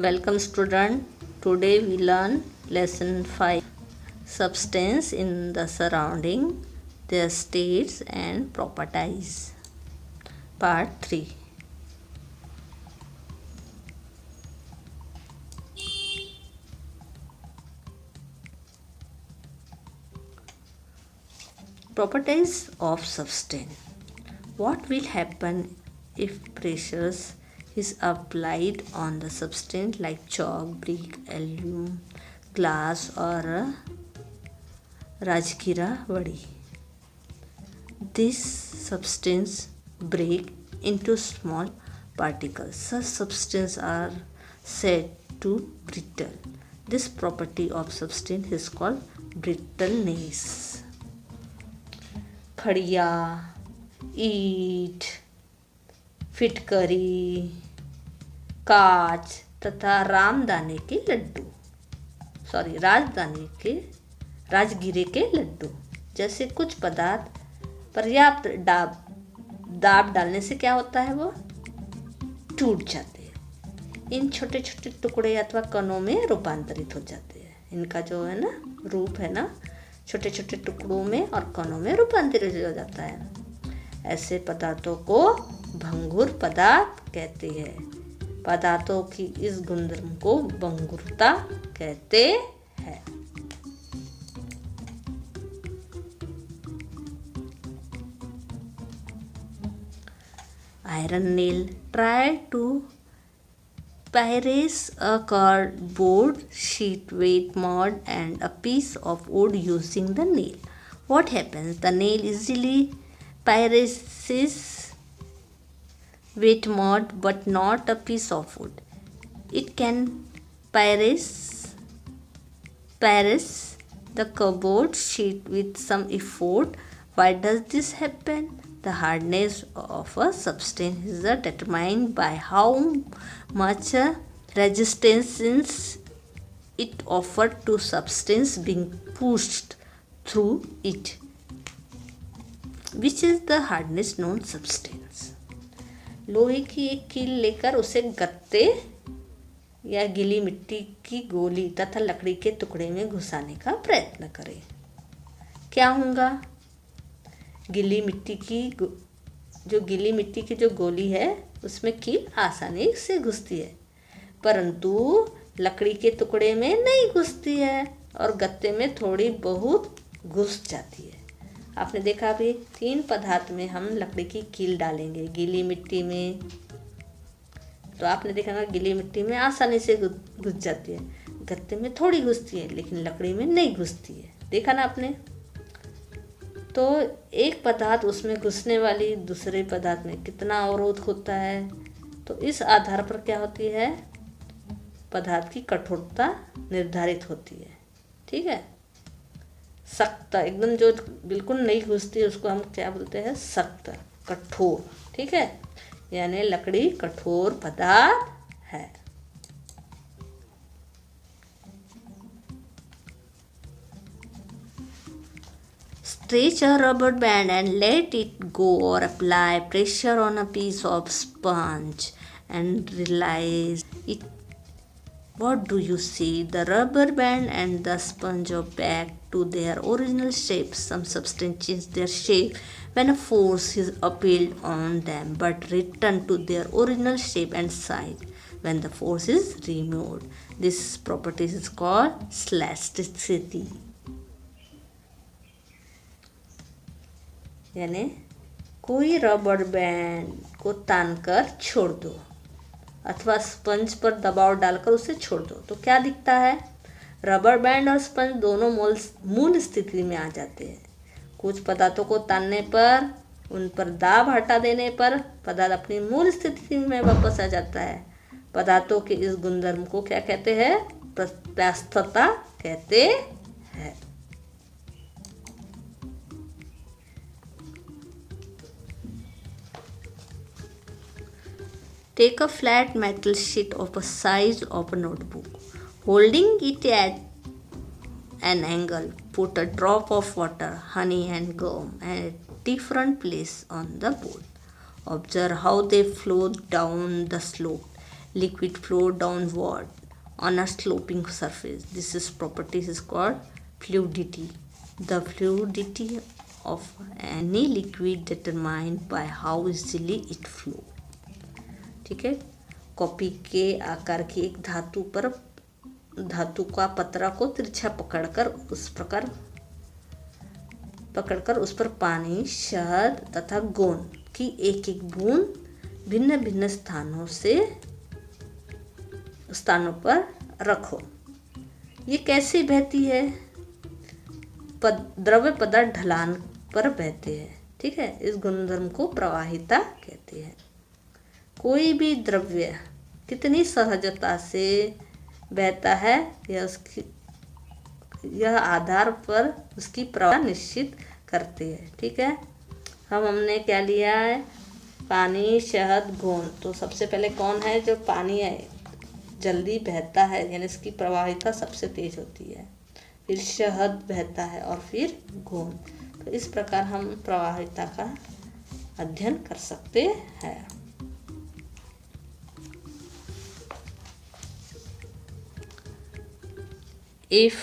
Welcome student. Today we learn lesson 5 substance in the surrounding, their states and properties. Part 3. Properties of substance. What will happen if pressures is applied on the substance like chalk, brick, alum, glass or Rajgira vadi? This substance break into small particles. Such substances are said to brittle. This property of substance is called brittleness. खड़िया, ईंट, फिटकरी, कांच तथा राजगिरे के लड्डू जैसे कुछ पदार्थ पर्याप्त दाब डालने से क्या होता है, वो टूट जाते हैं। इन छोटे छोटे टुकड़े अथवा कणों में रूपांतरित हो जाते हैं। इनका जो है ना रूप है ना, छोटे छोटे टुकड़ों में और कणों में रूपांतरित हो जाता है। ऐसे पदार्थों को भंगुर पदार्थ कहते हैं। पदार्थों की इस गुणधर्म को भंगुरता कहते हैं। Iron nail. Try to pierce a cardboard sheet with mud and a piece of wood using the nail. What happens? The nail easily pierces with mud but not a piece of wood. It can pierce the cardboard sheet with some effort. Why does this happen? The hardness of a substance is determined by how much resistance it offers to substance being pushed through it, which is the hardness known substance. लोहे की एक कील लेकर उसे गत्ते या गीली मिट्टी की गोली तथा लकड़ी के टुकड़े में घुसाने का प्रयत्न करें। क्या होगा? गीली मिट्टी की जो गोली है उसमें कील आसानी से घुसती है, परंतु लकड़ी के टुकड़े में नहीं घुसती है और गत्ते में थोड़ी बहुत घुस जाती है। आपने देखा भी 3 पदार्थ में हम लकड़ी की कील डालेंगे। गीली मिट्टी में तो आपने देखा ना, गीली मिट्टी में आसानी से घुस जाती है, गत्ते में थोड़ी घुसती है, लेकिन लकड़ी में नहीं घुसती है। देखा ना आपने? तो एक पदार्थ उसमें घुसने वाली दूसरे पदार्थ में कितना अवरोध होता है, तो इस आधार पर क्या होती है, पदार्थ की कठोरता निर्धारित होती है। ठीक है। सख्त एकदम जो बिल्कुल नहीं घुसती उसको हम क्या बोलते हैं? सख्त, कठोर। ठीक है, यानी लकड़ी कठोर पदार्थ है। Stretch a rubber band and let it go, or apply pressure on a piece of sponge and release it. What do you see? The rubber band and the sponge are back to their original shape. Some substances change their shape when a force is applied on them, but return to their original shape and size when the force is removed. This property is called elasticity. यानी कोई rubber band को तानकर छोड़ दो अथवा sponge पर दबाव डालकर उसे छोड़ दो तो क्या दिखता है? रबर बैंड और स्पंज दोनों मूल स्थिति में आ जाते हैं। कुछ पदार्थों को तानने पर, उन पर दाब हटा देने पर पदार्थ अपनी मूल स्थिति में वापस आ जाता है। पदार्थों के इस गुणधर्म को क्या कहते हैं? प्रत्यास्थता कहते हैं। Take a flat metal sheet of the size of a notebook. Holding it at an angle, put a drop of water, honey and gum at different places on the board. Observe how they flow down the slope. liquid flow downward on a sloping surface. This is property is called fluidity. The fluidity of any liquid determined by how easily it flow. ठीक है, copy के आकार की एक धातु का पतरा को तिरछा पकड़कर उस पर पानी, शहद तथा गोंद की एक एक बूंद भिन्न भिन्न स्थानों पर रखो। ये कैसे बहती है? द्रव्य पदार्थ ढलान पर बहते हैं। ठीक है, इस गुणधर्म को प्रवाहिता कहते हैं। कोई भी द्रव्य कितनी सहजता से बहता है यह आधार पर उसकी प्रवाह निश्चित करते हैं। ठीक है, हमने क्या लिया है? पानी, शहद, गोंद। तो सबसे पहले कौन है? जो पानी है, जल्दी बहता है, यानी इसकी प्रवाहिता सबसे तेज होती है। फिर शहद बहता है और फिर गोंद। तो इस प्रकार हम प्रवाहिता का अध्ययन कर सकते हैं। If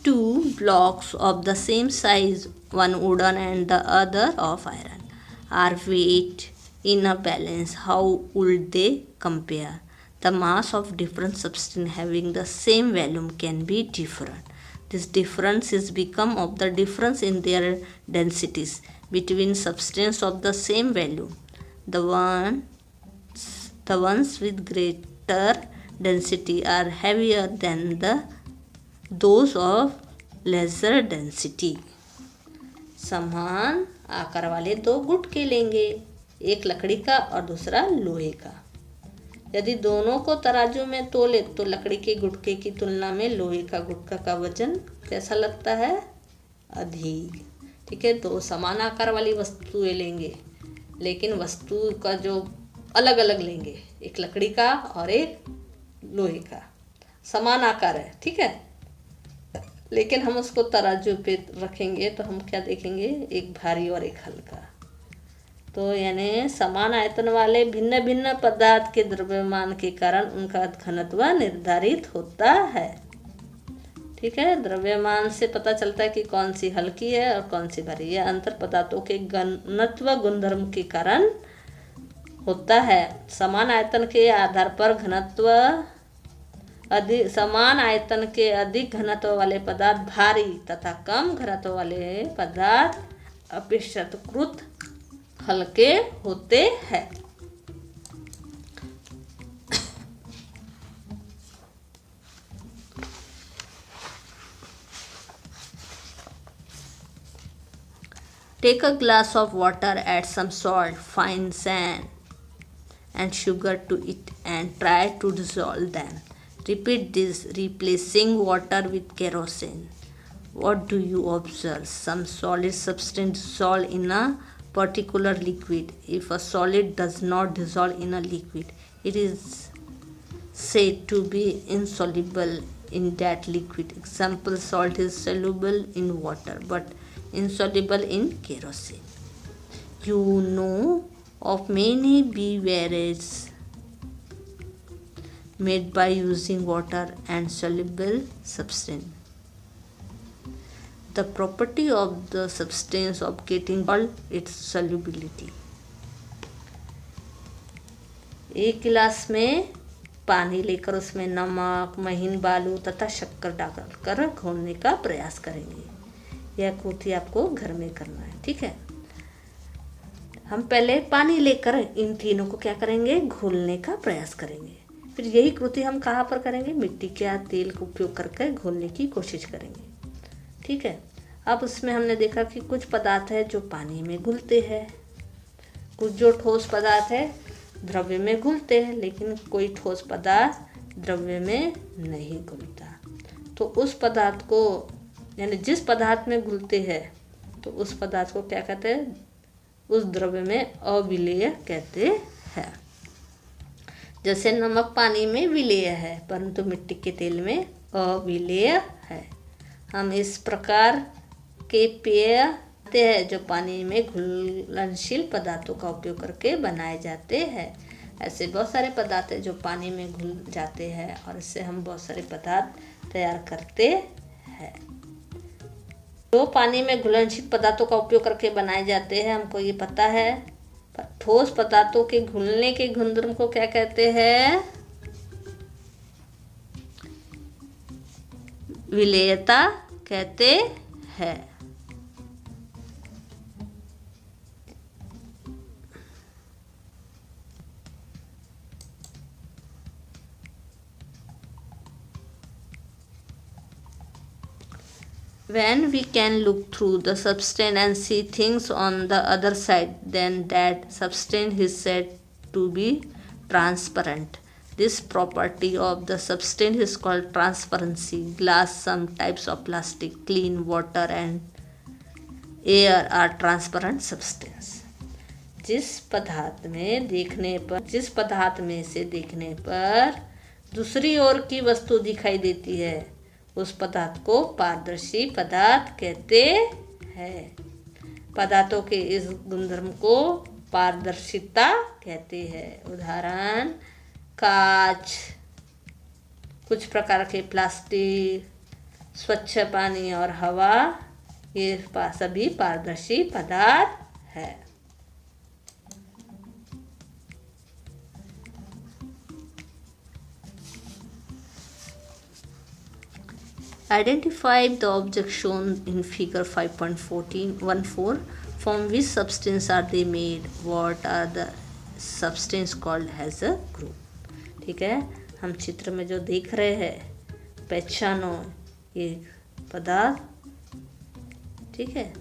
two blocks of the same size, one wooden and the other of iron, are weighed in a balance, how would they compare? The mass of different substances having the same volume can be different. This difference is become of the difference in their densities between substances of the same volume. The ones with greater density are heavier than those of lesser density. समान आकार वाले दो गुटके लेंगे, एक लकड़ी का और दूसरा लोहे का। यदि दोनों को तराजू में तोले तो लकड़ी के गुटके की तुलना में लोहे का गुटका का वजन कैसा लगता है? अधिक। ठीक है, दो समान आकार वाली वस्तुएं लेंगे, लेकिन वस्तु का जो अलग अलग लेंगे, एक लकड़ी का और एक लोहे का। समान आकार है, ठीक है, लेकिन हम उसको तराजू पे रखेंगे तो हम क्या देखेंगे? एक भारी और एक हल्का। तो यानी समान आयतन वाले भिन्न भिन्न पदार्थ के द्रव्यमान के कारण उनका घनत्व निर्धारित होता है। ठीक है, द्रव्यमान से पता चलता है कि कौन सी हल्की है और कौन सी भारी। यह अंतर पदार्थों के घनत्व गुणधर्म के कारण होता है। समान आयतन के आधार पर समान आयतन के अधिक घनत्व वाले पदार्थ भारी तथा कम घनत्व वाले पदार्थ अपेक्षाकृत हल्के होते हैं। Take a glass of water, add some salt, fine sand and sugar to it and try to dissolve them. Repeat this, replacing water with kerosene. What do you observe? Some solid substance dissolve in a particular liquid. If a solid does not dissolve in a liquid, it is said to be insoluble in that liquid. Example, salt is soluble in water but insoluble in kerosene. You know of many beverages made by using water and soluble substance. The property of the substance of getting called its solubility. एक गिलास में पानी लेकर उसमें नमक, महीन बालू तथा शक्कर डालकर घोलने का प्रयास करेंगे। यह कृति आपको घर में करना है। ठीक है, हम पहले पानी लेकर इन तीनों को क्या करेंगे? घोलने का प्रयास करेंगे। फिर यही कृति हम कहाँ पर करेंगे? मिट्टी या तेल का उपयोग करके घोलने की कोशिश करेंगे। ठीक है, अब उसमें हमने देखा कि कुछ पदार्थ है जो पानी में घुलते हैं, कुछ जो ठोस पदार्थ है द्रव्य में घुलते हैं, लेकिन कोई ठोस पदार्थ द्रव्य में नहीं घुलता। तो उस पदार्थ को, यानी जिस पदार्थ में घुलते हैं, तो उस पदार्थ को क्या कहते हैं? उस द्रव्य में अविलेय कहते हैं। जैसे नमक पानी में विलेय है परंतु मिट्टी के तेल में अविलेय है। हम इस प्रकार के पेय हैं जो पानी में घुलनशील पदार्थों का उपयोग करके बनाए जाते हैं। ऐसे बहुत सारे पदार्थ हैं जो पानी में घुल जाते हैं और इससे हम बहुत सारे पदार्थ तैयार करते हैं। जो पानी में घुलनशील पदार्थों का उपयोग करके बनाए जाते हैं हमको ये पता है। ठोस पदार्थों के घुलने के गुणधर्म को क्या कहते हैं? विलेयता कहते हैं। When we can look through the substance and see things on the other side, then that substance is said to be transparent. This property of the substance is called transparency. Glass, some types of plastic, clean water and air are transparent substance. जिस पदार्थ में से देखने पर दूसरी ओर की वस्तु दिखाई देती है उस पदार्थ को पारदर्शी पदार्थ कहते हैं। पदार्थों के इस गुणधर्म को पारदर्शिता कहते हैं। उदाहरण, कांच, कुछ प्रकार के प्लास्टिक, स्वच्छ पानी और हवा, ये सभी पारदर्शी पदार्थ है। Identify the objects shown in figure 5.14. From which substance are they made? What are the substance called as a group? ठीक है, हम चित्र में जो देख रहे हैं, पहचानो ये पदार्थ। ठीक है,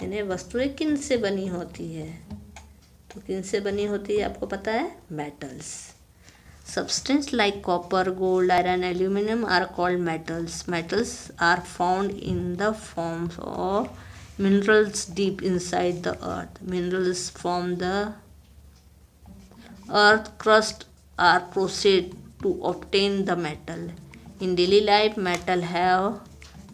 इन्हें वस्तुएं किन से बनी होती है? तो किन से बनी होती है आपको पता है? Metals. Substances like copper, gold, iron, aluminum are called metals. Metals are found in the forms of minerals deep inside the earth. Minerals from the earth crust are processed to obtain the metal. In daily life, metal have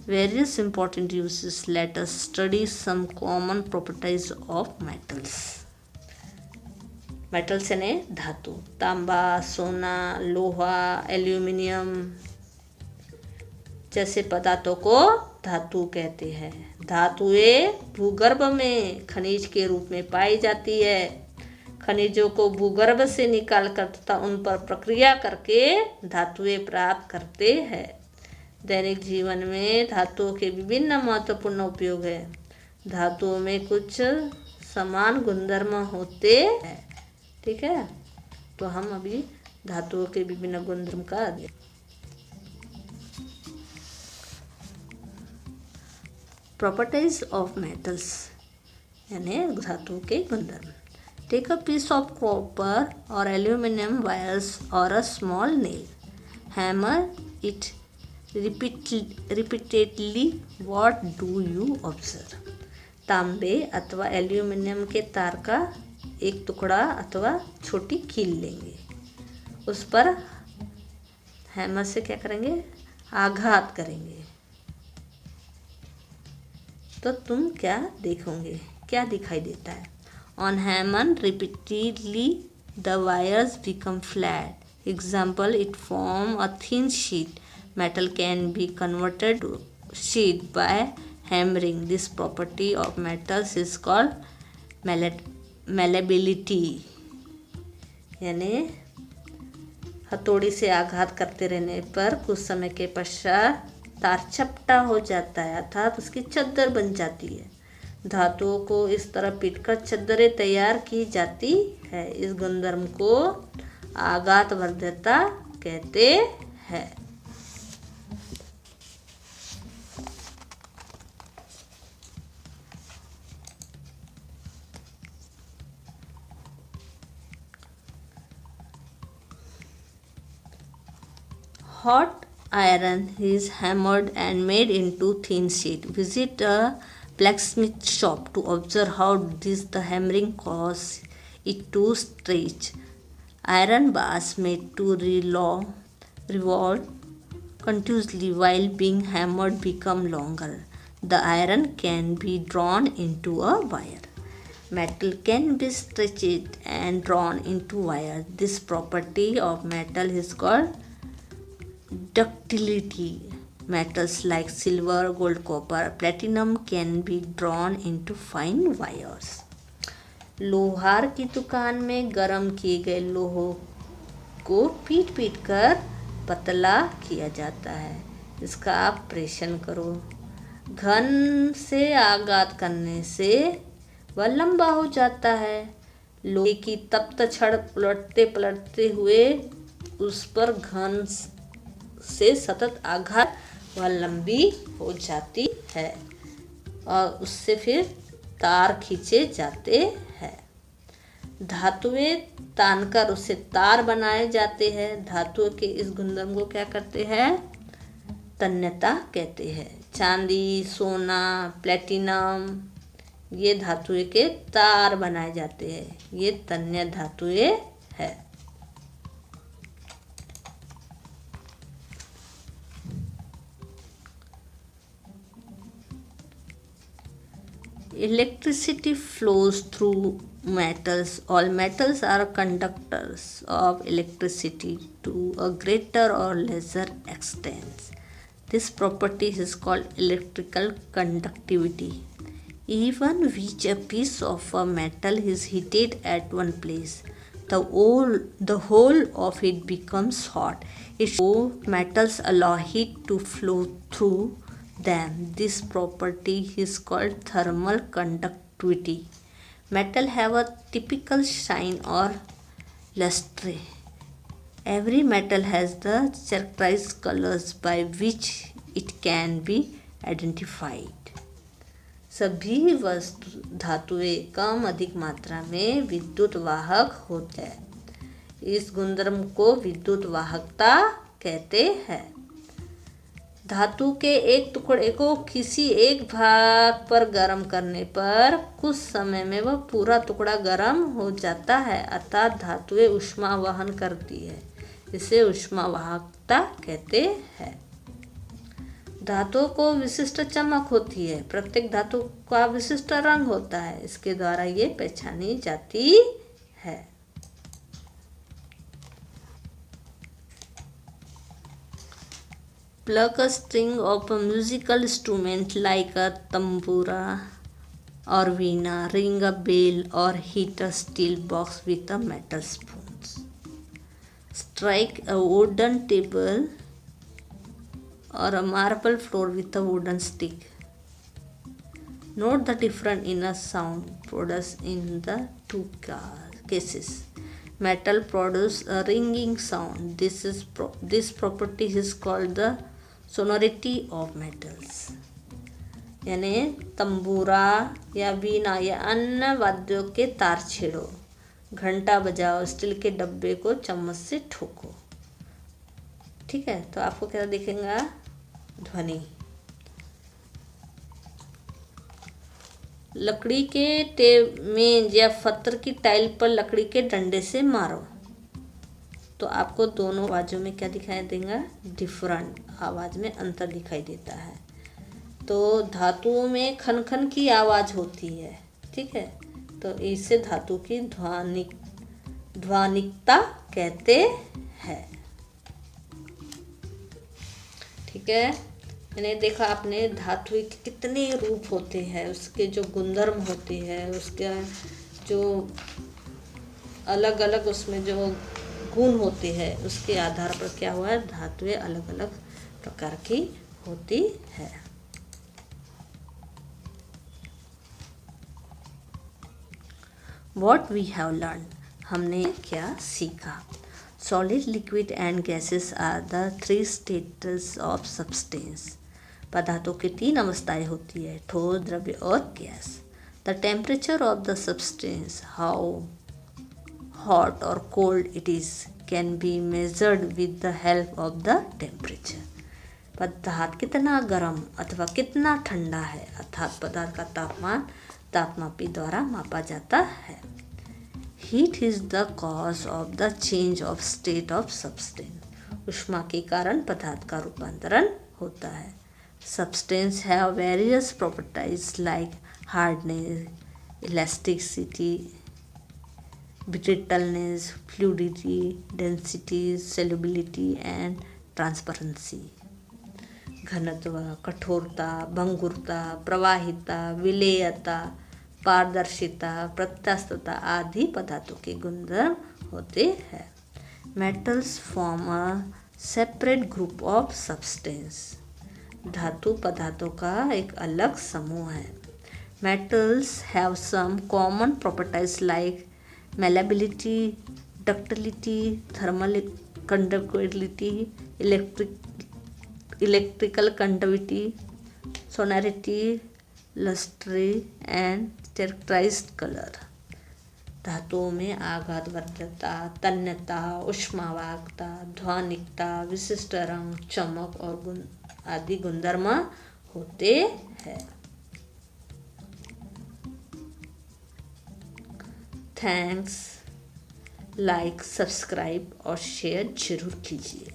various important uses. Let us study some common properties of metals. Metals यानी धातु, तांबा, सोना, लोहा, aluminium जैसे पदार्थों को धातु कहते हैं। धातुएं भूगर्भ में खनिज के रूप में पाई जाती है। खनिजों को भूगर्भ से निकालकर तथा उन पर प्रक्रिया करके धातुएं प्राप्त करते हैं। दैनिक जीवन में धातुओं के विभिन्न महत्वपूर्ण उपयोग हैं। धातुओं में कुछ समान गुणधर्म होते हैं। ठीक है, तो हम अभी धातुओं के विभिन्न गुणधर्म का प्रॉपर्टीज ऑफ मेटल्स यानी धातुओं के गुणधर्म। Take a piece of copper और एल्यूमिनियम वायर्स और a small nail, hammer it repeatedly, what do you observe? तांबे अथवा एल्यूमिनियम के तार का एक टुकड़ा अथवा छोटी कील लेंगे, उस पर हैमर से क्या करेंगे? आघात करेंगे, तो तुम क्या देखोगे? क्या दिखाई देता है? On hammer repeatedly the wires become flat. Example, it form a thin sheet. Metal can be converted to sheet by hammering. This property of metals is called malleability, यानी हथौड़ी से आघात करते रहने पर कुछ समय के पश्चात तार चपटा हो जाता है अर्थात उसकी चद्दर बन जाती है। धातुओं को इस तरह पीटकर चद्दरें तैयार की जाती है। इस गुणधर्म को आघात वर्ध्यता कहते हैं। Hot iron is hammered and made into thin sheet. Visit a blacksmith shop to observe how the hammering causes it to stretch. Iron bars made to revolve continuously while being hammered become longer. The iron can be drawn into a wire. Metal can be stretched and drawn into wire. This property of metal is called ductility. Metals like silver, gold, copper, platinum can be drawn into fine wires. लोहार की दुकान में गर्म किए गए लोहों को पीट पीट कर पतला किया जाता है। इसका आप प्रेषण करो। घन से आघात करने से वह लंबा हो जाता है। लोहे की तप्त छड़ पलटते पलटते हुए उस पर घन से सतत आघात वह लंबी हो जाती है और उससे फिर तार खींचे जाते हैं। धातुएं तानकर उससे तार बनाए जाते हैं। धातुओं के इस गुणधर्म को क्या करते हैं? तन्यता कहते हैं। चांदी, सोना, प्लेटिनम ये धातुएं के तार बनाए जाते हैं। ये तन्य धातुएं है। Electricity flows through metals. All metals are conductors of electricity to a greater or lesser extent. This property is called electrical conductivity. Even which a piece of a metal is heated at one place, the whole of it becomes hot. Metals allow heat to flow through them. This property is called thermal conductivity. Metal have a typical shine or lustre. Every metal has the characterized colors by which it can be identified. सभी वस्तु धातुएं कम अधिक मात्रा में विद्युत वाहक होते हैं। इस गुणधर्म को विद्युत वाहकता कहते हैं। धातु के एक टुकड़े को किसी एक भाग पर गर्म करने पर कुछ समय में वह पूरा टुकड़ा गर्म हो जाता है, अर्थात धातुएं ऊष्मा वहन करती है। इसे ऊष्मा वाहकता कहते हैं। धातुओं को विशिष्ट चमक होती है। प्रत्येक धातु का विशिष्ट रंग होता है। इसके द्वारा ये पहचानी जाती है। Pluck a string of a musical instrument like a tambura or veena, ring a bell or hit a steel box with a metal spoons. Strike a wooden table or a marble floor with a wooden stick. Note the difference in a sound produced in the two cases. Metal produces a ringing sound. This property is called the sonority of metals. यानी तंबूरा या वीणा या अन्य वाद्यों के तार छेड़ो, घंटा बजाओ, steel के डब्बे को चम्मच से ठोको। ठीक है, तो आपको क्या दिखेगा? ध्वनि। लकड़ी के मेज या पत्थर की टाइल पर लकड़ी के डंडे से मारो तो आपको दोनों आवाज़ों में क्या दिखाई देगा? डिफरेंट आवाज़ में अंतर दिखाई देता है। तो धातुओं में खन खन की आवाज़ होती है। ठीक है, तो इसे धातु की ध्वनिकता कहते हैं। ठीक है, मैंने देखा आपने धातु के कितने रूप होते हैं, उसके जो गुणधर्म होते हैं, उसके जो अलग अलग उसमें जो गुण होते हैं, उसके आधार पर क्या हुआ है? धातुएं अलग अलग प्रकार की होती है। What we have learned, हमने क्या सीखा? Solid, liquid and gases are the three states of substance. पदार्थों की तीन अवस्थाएं होती है, ठोस, द्रव्य और gas. The temperature of the substance, how hot or cold it is, can be measured with the help of the temperature. पदार्थ कितना गर्म अथवा कितना ठंडा है, अर्थात पदार्थ का तापमान तापमापी द्वारा मापा जाता है। Heat is the cause of the change of state of substance. ऊष्मा के कारण पदार्थ का रूपांतरण होता है। Substance have various properties like hardness, elasticity, brittleness, fluidity, density, solubility and transparency. घनत्व, कठोरता, भंगुरता, प्रवाहिता, विलेयता, पारदर्शिता, प्रत्यास्थता आदि पदार्थों के गुणधर्म होते हैं। Metals form a separate group of substance. धातु पदार्थों का एक अलग समूह है। Metals have some common properties like malleability, ductility, thermal conductivity, electrical conductivity, sonority, luster and characterized color। धातुओं में आघातवर्धकता, तन्यता, ऊष्मावाहकता, ध्वनिकता, विशिष्ट रंग, चमक और गुण आदि गुणधर्म होते हैं। थैंक्स। लाइक, सब्सक्राइब और शेयर जरूर कीजिए।